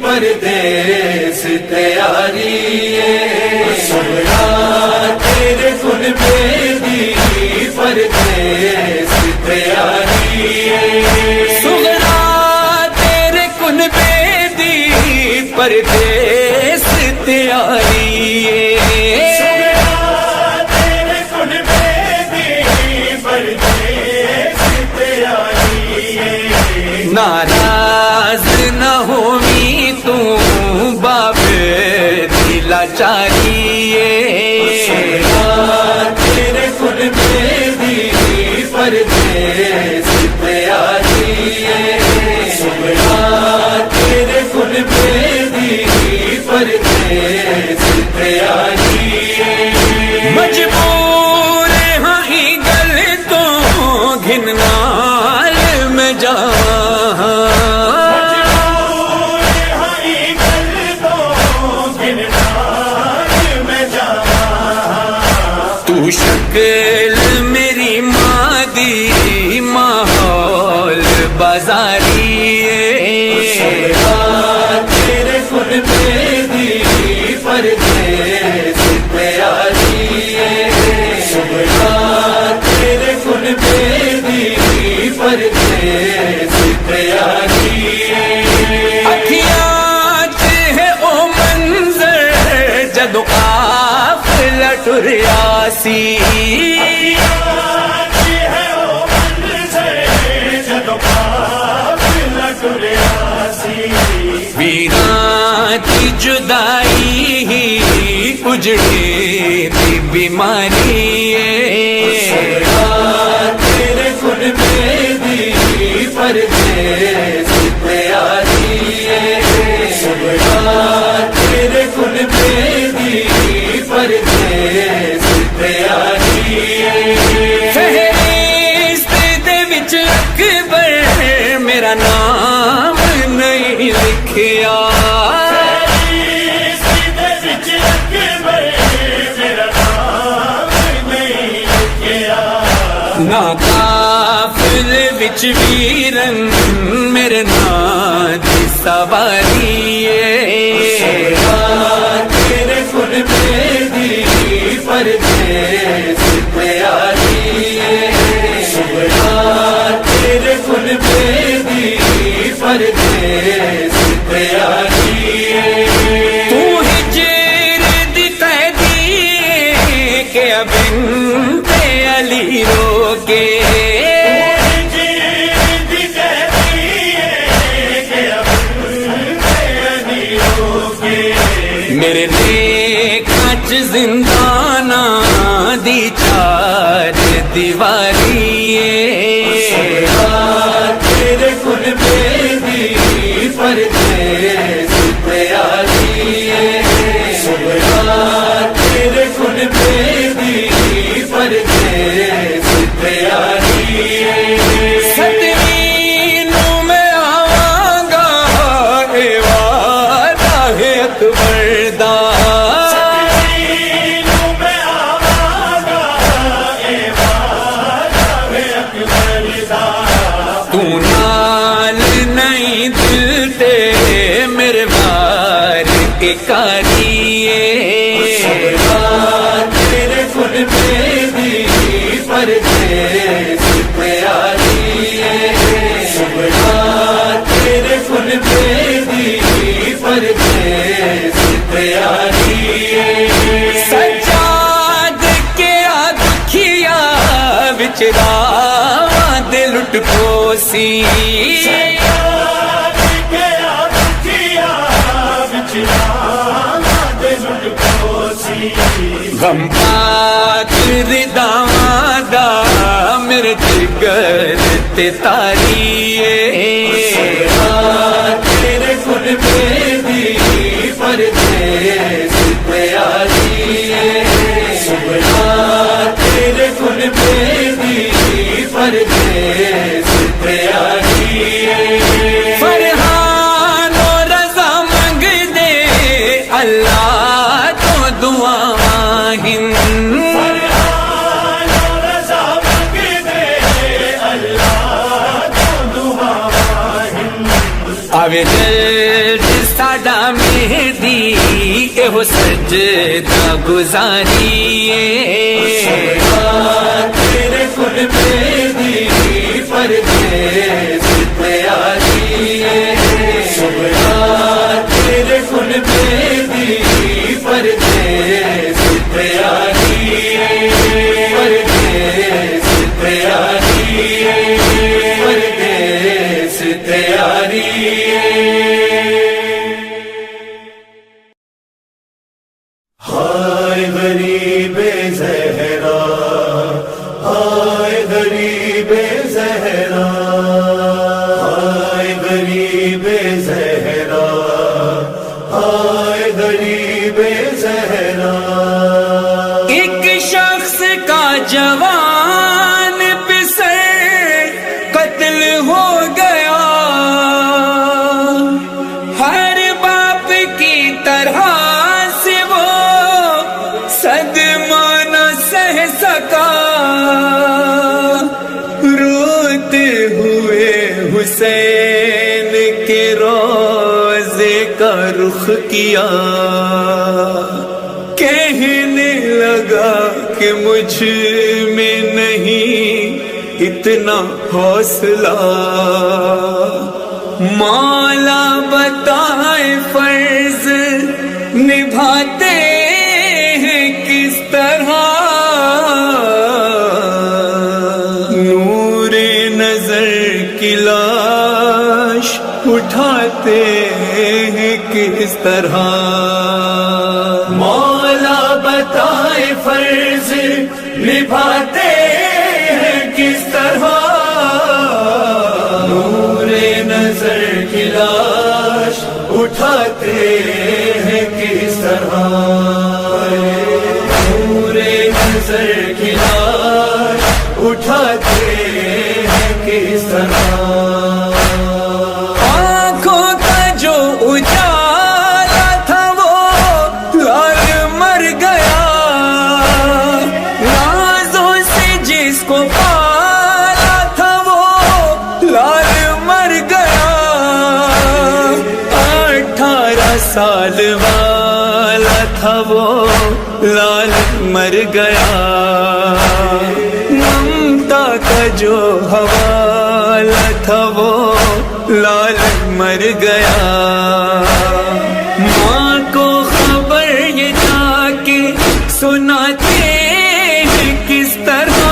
پردیس تیاری ہے، صغرا تیرے کن بیدی پردیس تیاری ہے، صغرا تیرے کن بیدی پردیس تیاری صغرا تیرے کن بیدی پردیس تیاری ہے، ناراض نہ ہوئی تو باب لاچاری تیرے کن بیدی پردیس تیاری ہے، صبح تیرے کن بیدی پردیس تیاری ہے، مجبور ہاں گل تو گھننال میں جا، تو شکل میری مادی ماحول بازاری تیرے کن بیدی پردیس تیاری ہے، صبح تیرے کن بیدی پردیس تیاری ہے، اکھیاں ہے او منظر جدو قافلہ ٹریاسی، ویران کی جدائی ہی اجڑی تھی بیماری تیرے کن بیدی پردیس تیاری سبحان تیرے کن بیدی پردیس تیاری فہرست دے وچ اکبر میرا نام نہیں لکھیا نا قافل وچ ویرن میرے نام دی سواری تیرے کن بیدی پردیس تیاری سبحان تیرے کن بیدی پردیس تیاری تو ہجر دی قیدی کہ اب انتے علی روکے میرے دیکھاچ زندانہ دی چار دیواری تیرے کن بیدی پردیس تیاری سبحان تیرے کن بیدی پردیس تیاری ستویں نو میں آواں گا اے وعدہ ہے اکبر دا تو نال نہیں دل تے میرے وار کے کاریے تیرے کن بیدی پردیس تیاری سبحان تیرے کن بیدی پردیس تیاری سجاد کے آدکھیا بچراواں دے لٹ پوسی غم پاک رداواں دا میرے جگر تے تاریے تیرے کن بیدی پردیس تیاری سبحان تیرے کن بیدی پردیس تیاری فرحان و رضا منگ دے اللہ تو دعا مانگن آوے جلد ساڈا مہدی ایہو سجدہ گزاریے تیرے کن بیدی پردیس تیاری سبحان تیرے کن بیدی پردیس تیاری پردیس تیاری پردیس تیاری ہائے غریب زہرا ہائے غریب زہرا ہائے غریب زہرا ہائے غریب زہرا ایک شخص کا جوان پسر قتل ہو گیا ہر باپ کی طرح سے وہ صدمہ نہ سہ سکا روتے ہوئے حسین کے روضے کا رخ کیا کہنے لگا کہ مجھ میں نہیں اتنا حوصلہ مولا بتائے فرض نبھاتے ہیں کس طرح نور نظر کی لاش اٹھاتے ہیں کس طرح مولا بتائے فرض نبھاتے ہیں کس طرح نظر کی لاش اٹھاتے ہیں کس طرح، نور نظر کی لاش اٹھاتے ہیں کس طرح، آنکھوں کا جو اجالا تھا وہ لال مر گیا، رازوں سے جس کو پالا تھا وہ لال مر گیا، 18 سال والا تھا وہ لال مر گیا، ممتا کا جو حوالہ تھا وہ لال مر گیا، ماں کو خبر یہ جا کے سناتے ہیں کس طرح،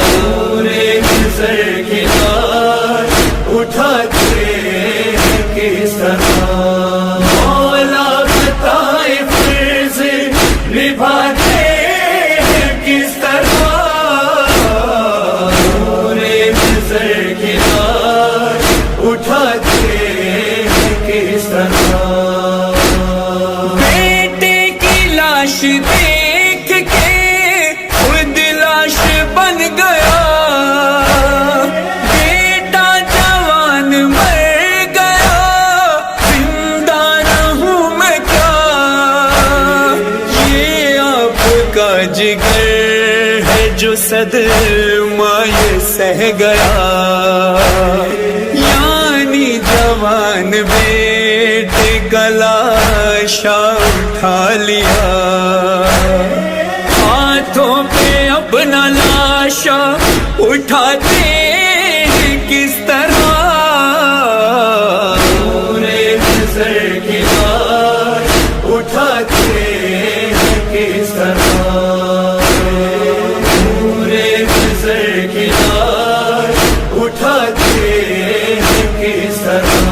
نور نظر کی لاش اٹھاتے ہیں کس طرح، مولا بتائے فرض نبھاتے ہیں کس طرح، نور نظر کی لاش اٹھاتے ہیں کس طرح، بیٹے کی لاش دیکھ کے خود لاش بن گیا، بیٹا جوان مر گیا، زندہ رہوں میں کیا، یہ آپ کا جگر ہے جو صدمہ یہ سہ گیا، یعنی جوان بیٹے کا لاشا اٹھا لیا، ہاتھوں پہ اپنا لاشا اٹھاتے ہیں کس طرح، نور نظر کی لاش اٹھاتے ہیں کس طرح، نور نظر کی لاش اٹھاتے ہیں کس طرح،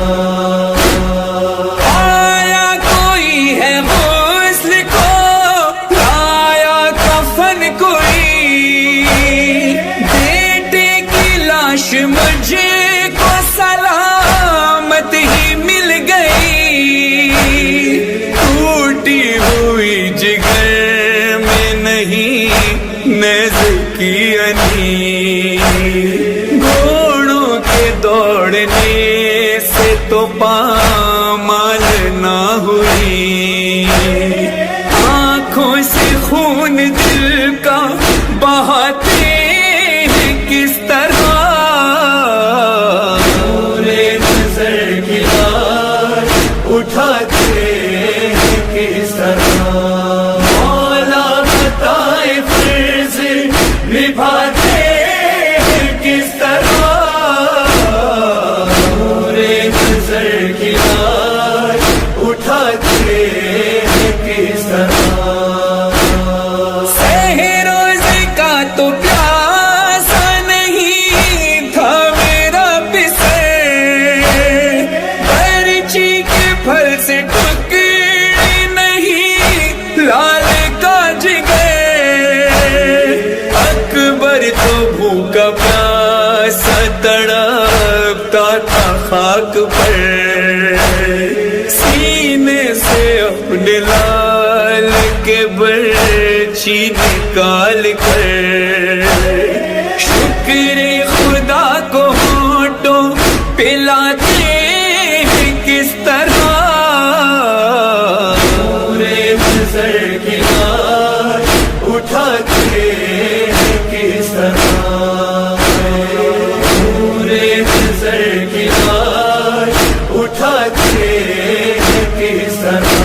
آیا کوئی ہے غسل کو لایا کفن کوئی، بیٹے کی لاش مجھے کو سلامت ہی مل گئی، ٹوٹی ہوئی جگر میں نہیں نیز کی انی، گھوڑوں کے دوڑنے سے تو پامال نہ ہوئی، آنکھوں سے خون دل کا بہاتے ہیں کس طرح، نور نظر کی لاش اٹھاتے ہیں کس طرح، مولا بتائے فرض نبھاتے ہیں کس طرح، نور نظر کی لاش اٹھاتے ہیں کس طرح، روز کا تو پیاسا نہیں تھا میرا پسر، برچی کے پھل سے ٹکڑی نہیں لال کا جگر، اکبر تو بھوکا پیاسا تڑپتا تھا خاک پر، سینے سے اپنے لال کے برچی نکال کر، شکر خدا کو ہونٹوں پلاتے ہیں کس طرح، نور نظر کی لاش اٹھاتے ہیں کس طرح، نور نظر کی لاش اٹھاتے ہیں کس طرح،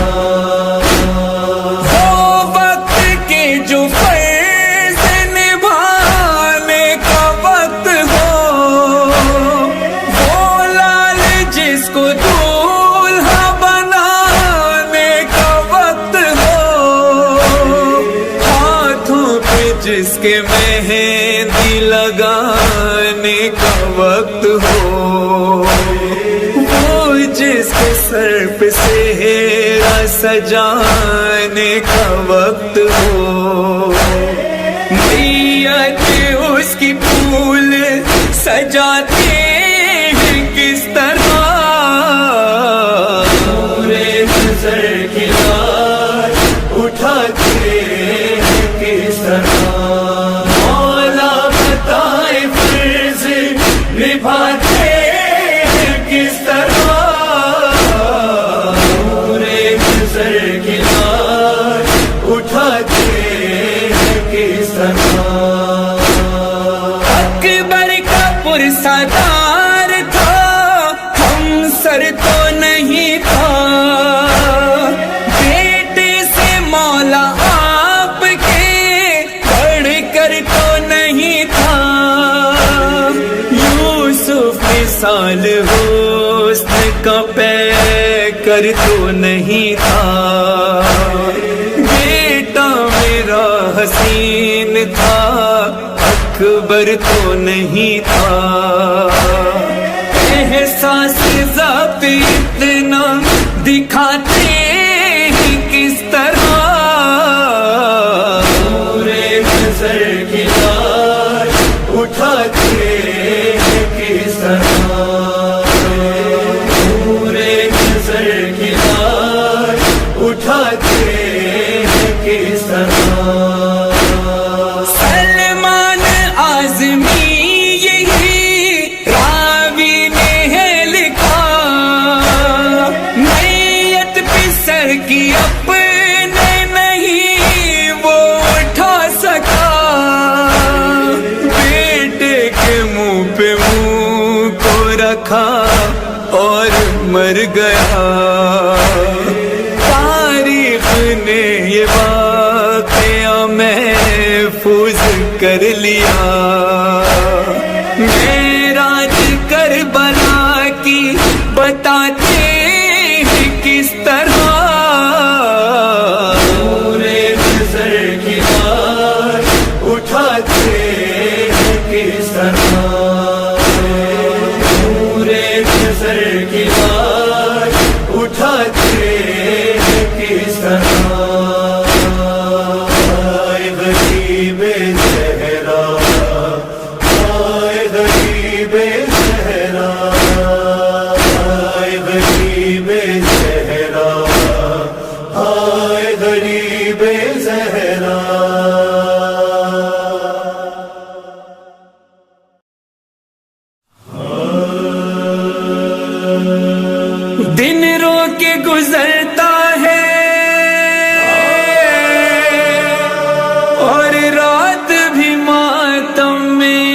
وہ وقت کے جو فرض نبھانے کا وقت ہو، وہ لال جس کو دولہا بنانے کا وقت ہو، ہاتھوں پہ جس کے مہندی لگانے کا وقت ہو، وہ جس کے سر پہ سہرا سجانے کا وقت ہو، میت اس کی پھول سجاتے ہیں مثال حسن کا پیکر تو نہیں تھا، بیٹا میرا حسین تھا، اکبر تو نہیں تھا۔ احساس ضبط اتنا دکھاتے ہیں کس طرح، پورے نظر کی لاش اٹھاتے ہیں کس طرح، پورے نظر کی لاش اٹھاتے ہیں کس طرح۔ سلمان اعظمی یہی راوی نے ہے لکھا، میت پہ سر کی اپنے نہیں وہ اٹھا سکا، بیٹے کے منہ پہ منہ کو رکھا اور مر گیا۔ تاریخ نے یہ واقعہ محفوظ کر لیا، معراج کربلا کی بتاتے ہیں کس طرح، پورے نظر کی لاش اٹھاتے ہیں کس طرح، پورے نظر کی لاش اٹھاتے ہیں کس طرح۔ آئے غریب زہرا، آئے غریب زہرا، آئے غریب زہرا، آئے غریب زہرا۔ دن رو کے گزرتا ہے اور رات بھی ماتم میں،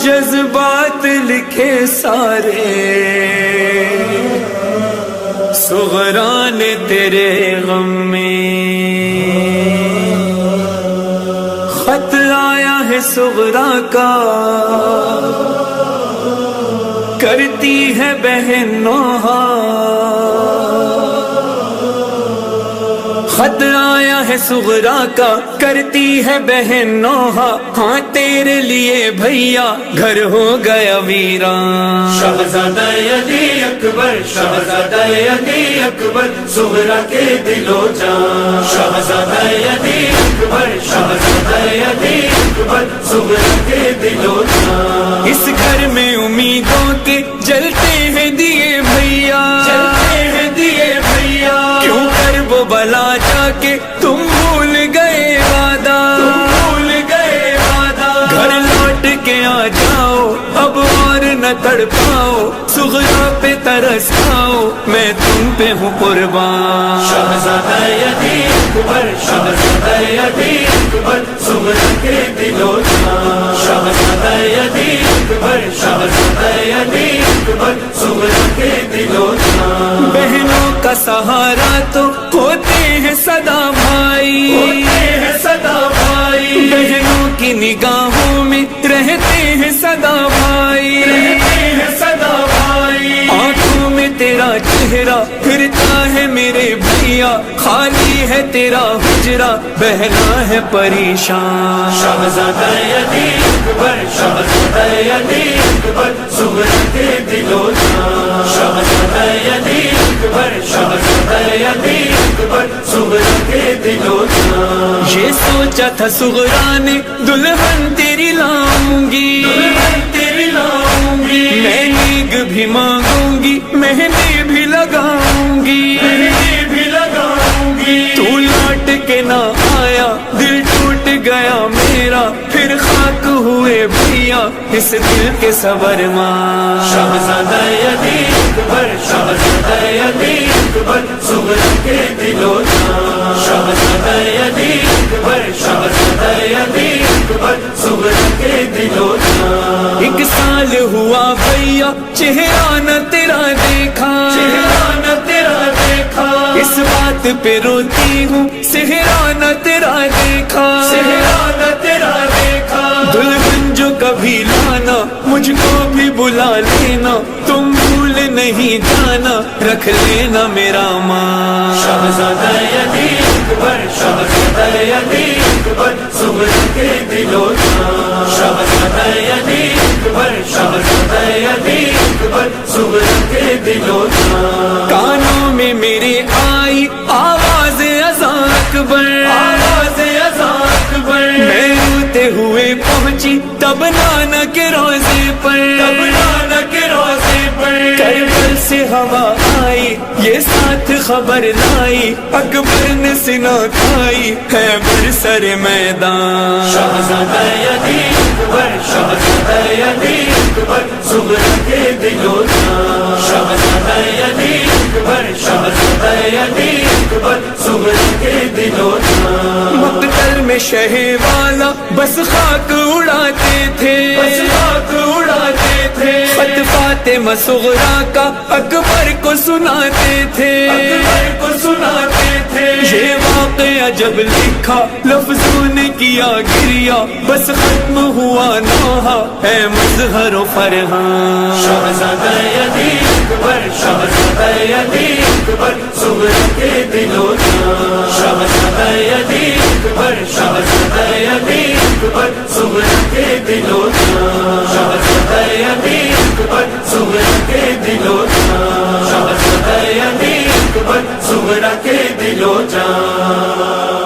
جذبات لکھے سارے صغرا نے تیرے غم میں، خط آیا ہے صغرا کا کرتی ہے بہن نوحہ، خط آیا ہے صغرا کا کرتی ہے بہن نوحہ، ہاں تیرے لیے بھیا گھر ہو گیا ویران۔ شہزادہ علی اکبر، شہزادہ علی اکبر، صغرا کے دل و جان، شہزادہ علی اکبر، شہزادہ علی اکبر، صغرا کے دل و جان۔ اس گھر میں امیدوں کے جلتے ہیں دیے بھیا، چلتے ہیں دیے بھیا، کیوں کر وہ بلا جا کے تم بھول گئے وعدہ، بھول گئے وعدہ، گھر لوٹ کے آ جاؤ اب اور نہ تڑ پاؤ، صغرا پہ ترس کھاؤ میں تم پہ ہوں قربان۔ شہزادہ علی اکبر، شہزادہ علی اکبر، صغرا کے دل و جان، شہزادہ علی اکبر، شہزادہ علی اکبر، صغرا کے دل و جان۔ بہنوں کا سہارا تو ہوتے ہیں صدا بھائی، ہوتے ہیں صدا بھائی، بہنوں کی نگاہوں میں رہتے ہیں صدا بھائی، رہتے ہیں صدا بھائی، آنکھوں میں تیرا چہرہ پھرتا ہے میرے بھیا، خالی ہے تیرا حجرہ بہنا ہے پریشان۔ شہزادہ علی اکبر، شہزادہ علی اکبر، صغرا کے دل و جان، شہزادہ علی اکبر، شہزادہ علی اکبر، صغرا کے دل و جان۔ یہ سوچا تھا صغرا نے دلہن تیری لاؤں گی، دلہن تیری لاؤں گی، میں نیگ بھی مانگوں گی مہندی بھی لگاؤں گی، مہندی بھی لگاؤں گی، تو لوٹ کے نہ آیا دل ٹوٹ گیا میرا، پھر خاک ہوئے بھیا اس دل کے صبر ماں۔ شہزادہ علی اکبر، شہزادہ علی اکبر، صغرا کے دل و جان، شہزادہ علی اکبر، شہزادہ علی اکبر، صغرا کے دل و جان۔ ایک سال ہوا بھیا چہرہ نہ تیرا دیکھا، چہرہ نہ تیرا دیکھا، اس بات پہ روتی ہوں صحرا نہ تیرا دیکھا، صحرا نہ تیرا دیکھا، دلہن جو کبھی لانا, مجھ کو بھی بلا لینا, تم بھول نہیں جانا, رکھ لینا میرا مان. شہزادہ علی اکبر, شہزادہ علی اکبر, زہرا کے دل و جان. شہزادہ علی اکبر, شہزادہ علی اکبر, زہرا کے دل و جان. کانوں میں میرے آئی آواز اذان اکبر, آواز اذان اکبر, میں روتے ہوئے پہنچی تب نانا کے روزے پر, تب نانا کے روزے پر. کربل سے ہوا آئی یہ ساتھ خبر لائی, اکبر نے سنا کھائی ہے برسر میدان. شہزادہ علی اکبر, شہزادہ علی اکبر, زہرا کے دل و جان. شہزادہ علی اکبر, شہزادہ علی اکبر, زہرا کے دل و جان. مقتل میں شہ والا بس خاک اڑاتے تھے, بس خاک اڑاتے تھے, خط فاطمہ صغرا کا اکبر کو سناتے تھے, اکبر کو سناتے تھے. یہ واقعہ جب لکھا لفظوں نے کیا گریا, بس ختم ہوا نوحہ ہے مظہر و فرحان. شہزادہ علی اکبر, شہزادہ علی اکبر, زہرا کے دل و جان. شہزادہ علی اکبر, شہزادہ علی اکبر, زہرا کے دل و جان. شہزادہ علی اکبر, زہرا کے دل و جان. شہزادہ علی اکبر, زہرا کے دل و جان.